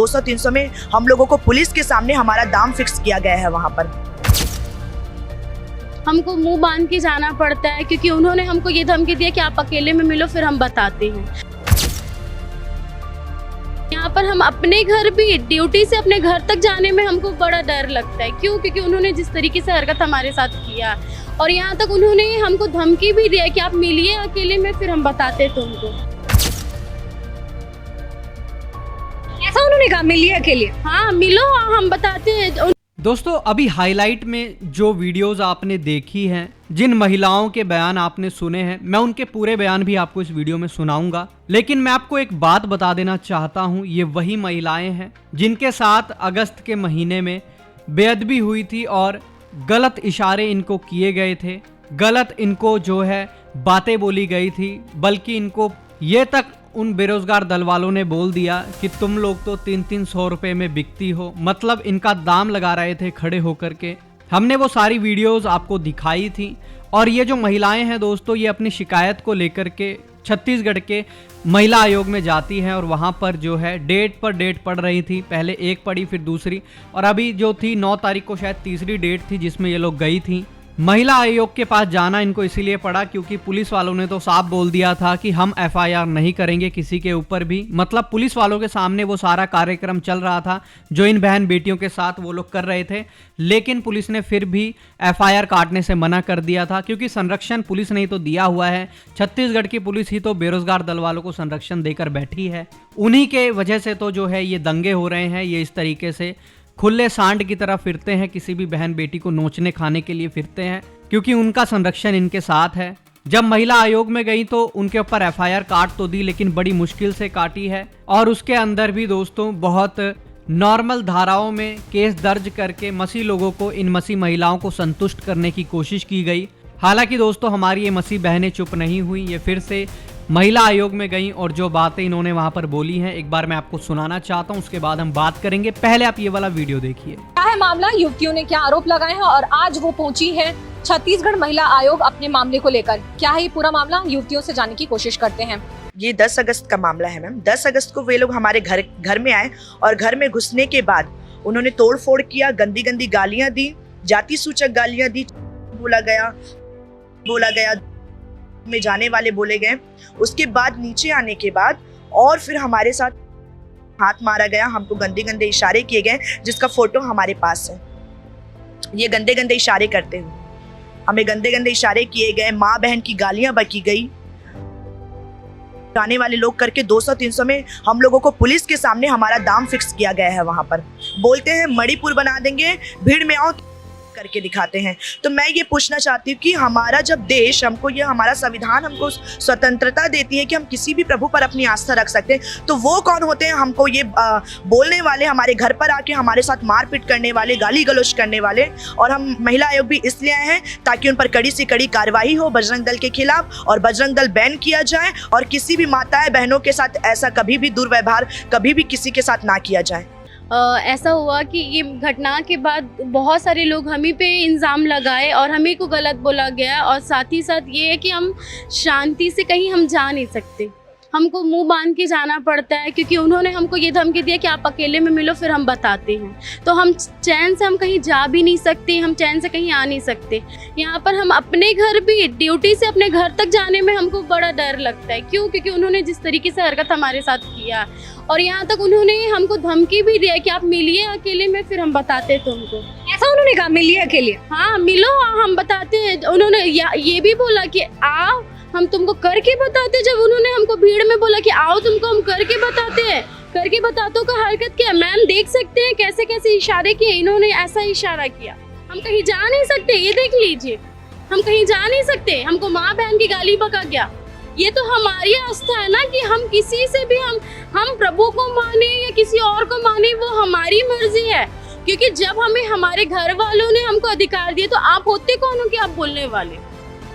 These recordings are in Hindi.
200-300 में हम लोगों को पुलिस के सामने हमारा दाम फिक्स किया गया है। वहाँ पर हमको मुंह बांध के जाना पड़ता है क्योंकि उन्होंने हमको ये धमकी दिया कि आप अकेले में मिलो फिर हम बताते हैं। यहाँ पर हम अपने घर भी ड्यूटी से अपने घर तक जाने में हमको बड़ा डर लगता है। क्यों? क्योंकि उन्होंने जिस तरीके से हरकत हमारे साथ किया और यहाँ तक उन्होंने हमको धमकी भी दिया कि आप मिलिए अकेले में फिर हम बताते तुमको। ऐसा उन्होंने कहा मिलिए अकेले? हाँ मिलो, हम बताते हैं। दोस्तों अभी हाईलाइट में जो वीडियोस आपने देखी हैं, जिन महिलाओं के बयान आपने सुने हैं, मैं उनके पूरे बयान भी आपको इस वीडियो में सुनाऊंगा। लेकिन मैं आपको एक बात बता देना चाहता हूं, ये वही महिलाएं हैं जिनके साथ अगस्त के महीने में बेअदबी हुई थी और गलत इशारे इनको किए गए थे, गलत इनको जो है बातें बोली गई थी, बल्कि इनको ये तक उन बेरोजगार दल वालों ने बोल दिया कि तुम लोग तो 300-300 रुपए में बिकती हो। मतलब इनका दाम लगा रहे थे खड़े होकर के। हमने वो सारी वीडियोस आपको दिखाई थी। और ये जो महिलाएं हैं दोस्तों, ये अपनी शिकायत को लेकर के छत्तीसगढ़ के महिला आयोग में जाती हैं और वहाँ पर जो है डेट पर डेट पड़ रही थी। पहले एक पड़ी फिर दूसरी, और अभी जो थी 9 तारीख को शायद तीसरी डेट थी जिसमें ये लोग गई थी। महिला आयोग के पास जाना इनको इसीलिए पड़ा क्योंकि पुलिस वालों ने तो साफ बोल दिया था कि हम एफआईआर नहीं करेंगे किसी के ऊपर भी। मतलब पुलिस वालों के सामने वो सारा कार्यक्रम चल रहा था जो इन बहन बेटियों के साथ वो लोग कर रहे थे, लेकिन पुलिस ने फिर भी एफआईआर काटने से मना कर दिया था क्योंकि संरक्षण पुलिस ने ही तो दिया हुआ है। छत्तीसगढ़ की पुलिस ही तो बेरोजगार दल वालों को संरक्षण देकर बैठी है। उन्हीं के वजह से तो जो है ये दंगे हो रहे हैं। ये इस तरीके से खुले सांड की तरह फिरते हैं, किसी भी बहन बेटी को नोचने खाने के लिए फिरते हैं क्योंकि उनका संरक्षण इनके साथ है। जब महिला आयोग में गई तो उनके ऊपर एफआईआर काट तो दी, लेकिन बड़ी मुश्किल से काटी है और उसके अंदर भी दोस्तों बहुत नॉर्मल धाराओं में केस दर्ज करके मसीह लोगों को, इन मसीह महिलाओं को संतुष्ट करने की कोशिश की गई। हालांकि दोस्तों हमारी ये मसीह बहनें चुप नहीं हुई, ये फिर से महिला आयोग में गई और जो बातें इन्होंने वहां पर बोली हैं एक बार मैं आपको सुनाना चाहता हूं, उसके बाद हम बात करेंगे। पहले आप ये वाला वीडियो देखिए। क्या है मामला, युवतियों ने क्या आरोप लगाए हैं और आज वो पहुंची है छत्तीसगढ़ महिला आयोग अपने मामले को लेकर। क्या है ये पूरा मामला, युवतियों से जानने की कोशिश करते हैं। ये 10 अगस्त का मामला है मैम। 10 अगस्त को वे लोग हमारे घर में आए और घर में घुसने के बाद उन्होंने तोड़ फोड़ किया, गंदी गंदी गालियां दी, जाति सूचक गालियां दी, बोला गया में जाने वाले बोले गए। उसके बाद नीचे आने के बाद और फिर हमारे साथ हाथ मारा गया, हमको गंदे गंदे इशारे किए गए जिसका फोटो हमारे पास है। ये गंदे गंदे इशारे करते हुए हमें गंदे गंदे इशारे किए गए, माँ बहन की गालियां बकी गई। जाने वाले लोग करके 200-300 में हम लोगों को पुलिस के सामने हमारा दाम फिक्स किया गया है। वहां पर बोलते हैं मणिपुर बना देंगे, भीड़ में आओ करके दिखाते हैं। तो मैं ये पूछना चाहती हूँ कि हमारा जब देश हमको, ये हमारा संविधान हमको स्वतंत्रता देती है कि हम किसी भी प्रभु पर अपनी आस्था रख सकते हैं, तो वो कौन होते हैं हमको ये बोलने वाले, हमारे घर पर आके हमारे साथ मारपीट करने वाले, गाली गलौज करने वाले। और हम महिला आयोग भी इसलिए आए हैं ताकि उन पर कड़ी से कड़ी कार्रवाई हो बजरंग दल के खिलाफ और बजरंग दल बैन किया जाए और किसी भी माताएं बहनों के साथ ऐसा कभी भी दुर्व्यवहार कभी भी किसी के साथ ना किया जाए। ऐसा हुआ कि ये घटना के बाद बहुत सारे लोग हम ही पे इल्ज़ाम लगाए और हम ही को गलत बोला गया और साथ ही साथ ये है कि हम शांति से कहीं हम जा नहीं सकते, हमको मुंह बांध के जाना पड़ता है क्योंकि उन्होंने हमको ये धमकी दिया कि आप अकेले में मिलो फिर हम बताते हैं। तो हम चैन से हम कहीं जा भी नहीं सकते, हम चैन से कहीं आ नहीं सकते। यहाँ पर हम अपने घर भी ड्यूटी से अपने घर तक जाने में हमको बड़ा डर लगता है। क्यों? क्योंकि उन्होंने जिस तरीके से हरकत हमारे साथ किया और यहाँ तक उन्होंने हमको धमकी भी दिया कि आप मिलिए अकेले में फिर हम बताते तुमको। ऐसा उन्होंने कहा मिलिए अकेले? हाँ मिलो, हम बताते हैं। उन्होंने ये भी बोला कि आओ हम तुमको करके बताते। जब उन्होंने हमको भीड़ में बोला कि आओ तुमको हम करके बताते हैं, करके बतातों का हरकत किया। मैम देख सकते हैं कैसे कैसे इशारे किए इन्होंने, ऐसा इशारा किया। हम कहीं जा नहीं सकते, ये देख लीजिए, हम कहीं जा नहीं सकते। हमको माँ बहन की गाली बका गया। ये तो हमारी आस्था है ना कि हम किसी से भी हम प्रभु को माने या किसी और को माने, वो हमारी मर्जी है। क्योंकि जब हमें हमारे घर वालों ने हमको अधिकार दिए तो आप होते कौन हो कि आप बोलने वाले।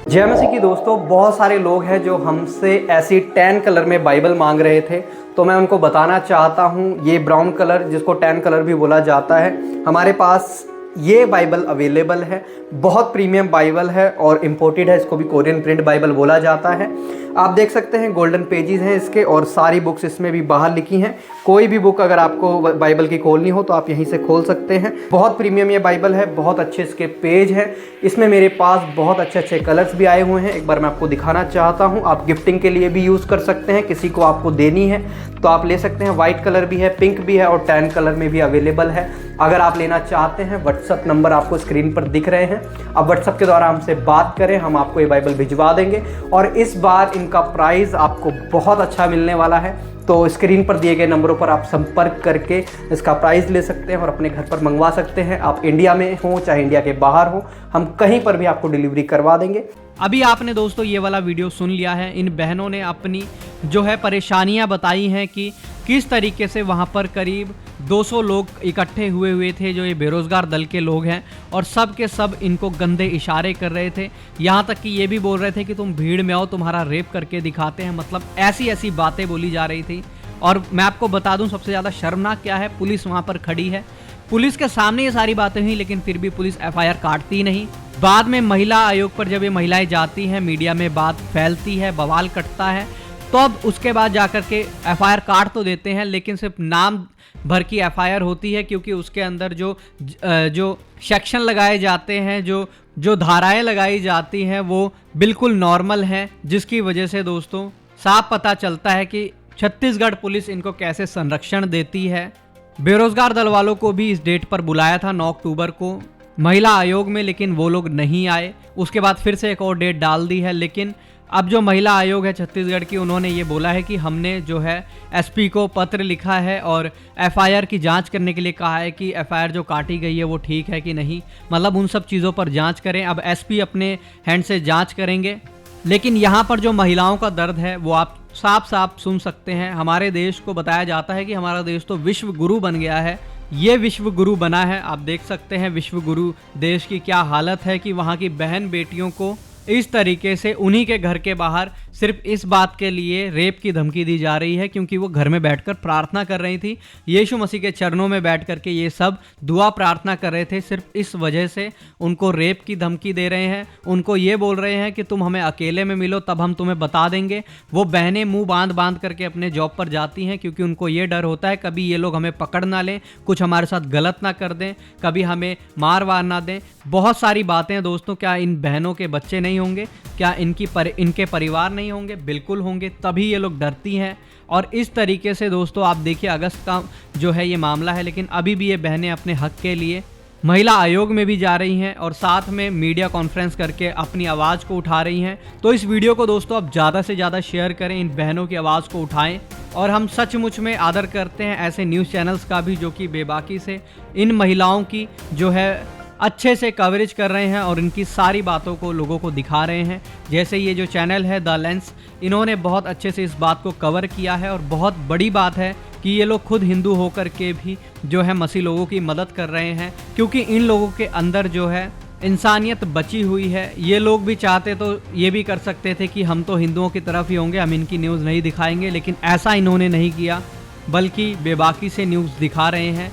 जय मसीह की दोस्तों, बहुत सारे लोग हैं जो हमसे ऐसी टैन कलर में बाइबल मांग रहे थे, तो मैं उनको बताना चाहता हूँ ये ब्राउन कलर जिसको टैन कलर भी बोला जाता है, हमारे पास ये बाइबल अवेलेबल है। बहुत प्रीमियम बाइबल है और इम्पोर्टेड है, इसको भी कोरियन प्रिंट बाइबल बोला जाता है। आप देख सकते हैं गोल्डन पेजेस हैं इसके और सारी बुक्स इसमें भी बाहर लिखी हैं। कोई भी बुक अगर आपको बाइबल की खोलनी हो तो आप यहीं से खोल सकते हैं। बहुत प्रीमियम ये बाइबल है, बहुत अच्छे इसके पेज हैं। इसमें मेरे पास बहुत अच्छे अच्छे कलर्स भी आए हुए हैं, एक बार मैं आपको दिखाना चाहता हूँ। आप गिफ्टिंग के लिए भी यूज़ कर सकते हैं, किसी को आपको देनी है तो आप ले सकते हैं। वाइट कलर भी है, पिंक भी है और टैन कलर में भी अवेलेबल है। अगर आप लेना चाहते हैं, व्हाट्सअप नंबर आपको स्क्रीन पर दिख रहे हैं, आप व्हाट्सअप के द्वारा हमसे बात करें, हम आपको ये बाइबल भिजवा देंगे। और इस बार इनका प्राइस आपको बहुत अच्छा मिलने वाला है, तो स्क्रीन पर दिए गए नंबरों पर आप संपर्क करके इसका प्राइस ले सकते हैं और अपने घर पर मंगवा सकते हैं। आप इंडिया में हो चाहे इंडिया के बाहर हो, हम कहीं पर भी आपको डिलीवरी करवा देंगे। अभी आपने दोस्तों ये वाला वीडियो सुन लिया है। इन बहनों ने अपनी जो है परेशानियां बताई हैं कि किस तरीके से वहाँ पर करीब 200 लोग इकट्ठे हुए थे, जो ये बेरोज़गार दल के लोग हैं, और सब के सब इनको गंदे इशारे कर रहे थे। यहाँ तक कि ये भी बोल रहे थे कि तुम भीड़ में आओ, तुम्हारा रेप करके दिखाते हैं। मतलब ऐसी ऐसी बातें बोली जा रही थी। और मैं आपको बता दूं सबसे ज़्यादा शर्मनाक क्या है, पुलिस वहाँ पर खड़ी है, पुलिस के सामने ये सारी बातें हुई, लेकिन फिर भी पुलिस FIR काटती नहीं। बाद में महिला आयोग पर जब ये महिलाएं जाती हैं, मीडिया में बात फैलती है, बवाल कटता है, तो अब उसके बाद जाकर के FIR काट तो देते हैं, लेकिन सिर्फ नाम भर की FIR होती है, क्योंकि उसके अंदर जो सेक्शन लगाए जाते हैं, जो धाराएं लगाई जाती हैं, वो बिल्कुल नॉर्मल हैं, जिसकी वजह से दोस्तों साफ पता चलता है कि छत्तीसगढ़ पुलिस इनको कैसे संरक्षण देती है। बेरोजगार दल वालों को भी इस डेट पर बुलाया था 9 अक्टूबर को महिला आयोग में, लेकिन वो लोग नहीं आए। उसके बाद फिर से एक और डेट डाल दी है, लेकिन अब जो महिला आयोग है छत्तीसगढ़ की, उन्होंने ये बोला है कि हमने जो है SP को पत्र लिखा है और FIR की जांच करने के लिए कहा है कि FIR जो काटी गई है वो ठीक है कि नहीं, मतलब उन सब चीज़ों पर जांच करें। अब SP अपने हैंड से जांच करेंगे। लेकिन यहाँ पर जो महिलाओं का दर्द है वो आप साफ साफ सुन सकते हैं। हमारे देश को बताया जाता है कि हमारा देश तो विश्व गुरु बन गया है, ये विश्व गुरु बना है। आप देख सकते हैं विश्व गुरु देश की क्या हालत है कि वहाँ की बहन बेटियों को इस तरीके से उन्हीं के घर के बाहर सिर्फ इस बात के लिए रेप की धमकी दी जा रही है, क्योंकि वो घर में बैठकर प्रार्थना कर रही थी, यीशु मसीह के चरणों में बैठ करके ये सब दुआ प्रार्थना कर रहे थे। सिर्फ इस वजह से उनको रेप की धमकी दे रहे हैं, उनको ये बोल रहे हैं कि तुम हमें अकेले में मिलो तब हम तुम्हें बता देंगे। वो बहनें मुंह बांध करके अपने जॉब पर जाती हैं, क्योंकि उनको ये डर होता है कभी ये लोग हमें पकड़ ना लें, कुछ हमारे साथ गलत ना कर दें, कभी हमें मार वार ना दें। बहुत सारी बातें दोस्तों। क्या इन बहनों के बच्चे नहीं होंगे? क्या इनके परिवार नहीं होंगे? बिल्कुल होंगे, तभी ये लोग डरती हैं। और इस तरीके से दोस्तों आप देखिए, अगस्त का जो है ये मामला है, लेकिन अभी भी ये बहनें अपने हक के लिए महिला आयोग में भी जा रही हैं और साथ में मीडिया कॉन्फ्रेंस करके अपनी आवाज़ को उठा रही हैं। तो इस वीडियो को दोस्तों आप ज़्यादा से ज़्यादा शेयर करें, इन बहनों की आवाज़ को उठाएं। और हम सचमुच में आदर करते हैं ऐसे न्यूज़ चैनल्स का भी, जो कि बेबाकी से इन महिलाओं की जो है अच्छे से कवरेज कर रहे हैं और इनकी सारी बातों को लोगों को दिखा रहे हैं। जैसे ये जो चैनल है द लेंस, इन्होंने बहुत अच्छे से इस बात को कवर किया है। और बहुत बड़ी बात है कि ये लोग खुद हिंदू होकर के भी जो है मसीह लोगों की मदद कर रहे हैं, क्योंकि इन लोगों के अंदर जो है इंसानियत बची हुई है। ये लोग भी चाहते तो ये भी कर सकते थे कि हम तो हिंदुओं की तरफ ही होंगे, हम इनकी न्यूज़ नहीं दिखाएंगे, लेकिन ऐसा इन्होंने नहीं किया, बल्कि बेबाकी से न्यूज़ दिखा रहे हैं,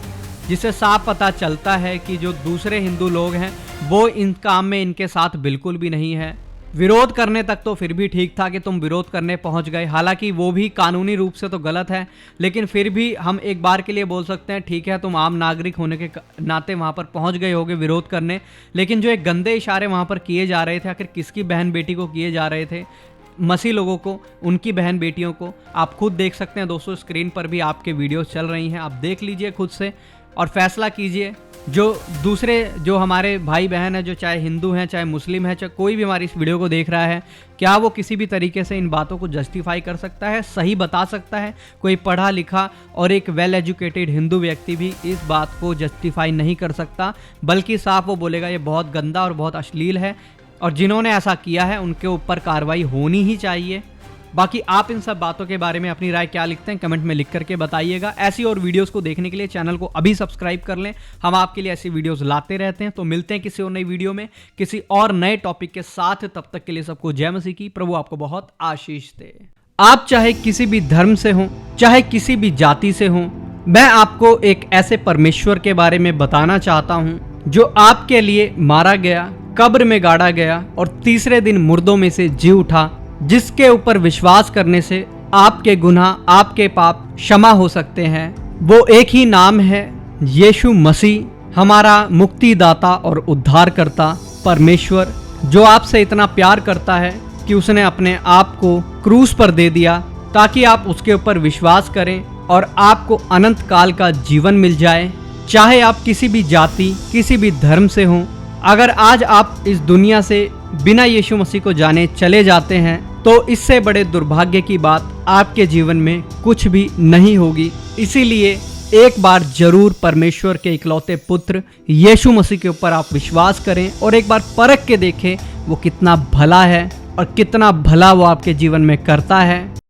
जिससे साफ पता चलता है कि जो दूसरे हिंदू लोग हैं वो इन काम में इनके साथ बिल्कुल भी नहीं है। विरोध करने तक तो फिर भी ठीक था कि तुम विरोध करने पहुंच गए, हालांकि वो भी कानूनी रूप से तो गलत है, लेकिन फिर भी हम एक बार के लिए बोल सकते हैं ठीक है, तुम आम नागरिक होने के नाते वहां पर पहुंच गए होगे विरोध करने। लेकिन जो एक गंदे इशारे वहां पर किए जा रहे थे, आखिर किसकी बहन बेटी को किए जा रहे थे? मसीह लोगों को, उनकी बहन बेटियों को। आप खुद देख सकते हैं दोस्तों, स्क्रीन पर भी आपके वीडियोस चल रही हैं, आप देख लीजिए खुद से और फैसला कीजिए। जो दूसरे जो हमारे भाई बहन हैं, जो चाहे हिंदू हैं चाहे मुस्लिम हैं, चाहे कोई भी हमारी इस वीडियो को देख रहा है, क्या वो किसी भी तरीके से इन बातों को जस्टिफाई कर सकता है, सही बता सकता है? कोई पढ़ा लिखा और एक वेल एजुकेटेड हिंदू व्यक्ति भी इस बात को जस्टिफाई नहीं कर सकता, बल्कि साफ वो बोलेगा ये बहुत गंदा और बहुत अश्लील है, और जिन्होंने ऐसा किया है उनके ऊपर कार्रवाई होनी ही चाहिए। बाकी आप इन सब बातों के बारे में अपनी राय क्या लिखते हैं कमेंट में लिख करके बताइएगा। ऐसी और वीडियोस को देखने के लिए चैनल को अभी सब्सक्राइब कर लें, हम आपके लिए ऐसी वीडियोस लाते रहते हैं। तो मिलते हैं किसी और नई वीडियो में किसी और नए टॉपिक के साथ। तब तक के लिए सबको जय मसीह की। प्रभु आपको बहुत आशीष दे। आप चाहे किसी भी धर्म से हों, चाहे किसी भी जाति से हों, मैं आपको एक ऐसे परमेश्वर के बारे में बताना चाहता हूँ जो आपके लिए मारा गया, कब्र में गाड़ा गया और तीसरे दिन मुर्दों में से जी उठा, जिसके ऊपर विश्वास करने से आपके गुनाह, आपके पाप क्षमा हो सकते हैं। वो एक ही नाम है, यीशु मसीह, हमारा मुक्तिदाता और उद्धारकर्ता परमेश्वर, जो आपसे इतना प्यार करता है कि उसने अपने आप को क्रूस पर दे दिया ताकि आप उसके ऊपर विश्वास करें और आपको अनंत काल का जीवन मिल जाए। चाहे आप किसी भी जाति, किसी भी धर्म से हों, अगर आज आप इस दुनिया से बिना यीशु मसीह को जाने चले जाते हैं तो इससे बड़े दुर्भाग्य की बात आपके जीवन में कुछ भी नहीं होगी। इसीलिए एक बार जरूर परमेश्वर के इकलौते पुत्र यीशु मसीह के ऊपर आप विश्वास करें और एक बार परख के देखें वो कितना भला है और कितना भला वो आपके जीवन में करता है।